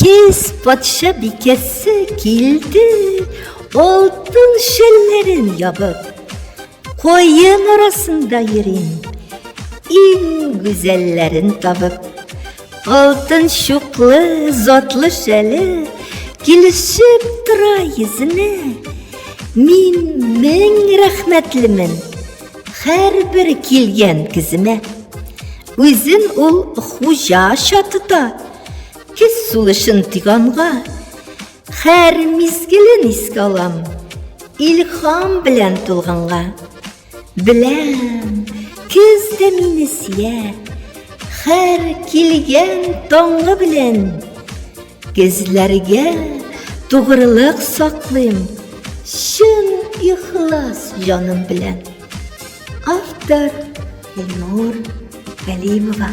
Kez patşa bikesi kildi, altın şellerin yapıp, koyun arasında yerin, en güzellerin tapıp, altın şuklu, zotlu şeli, gülüşüp dura yüzüne, min rahmetlimin, her bir kilgen kızıma. Özün ol huja şatıda, kez sulışın tiganğa, her mizgilin iskalam, ilham bilen tulganğa. Bilem, kız da meni siyer, her kilgen tonga bilen, gözlerge doğruluk saklayım, şın ihlas canım bilen. Автор Эльнур Галимова.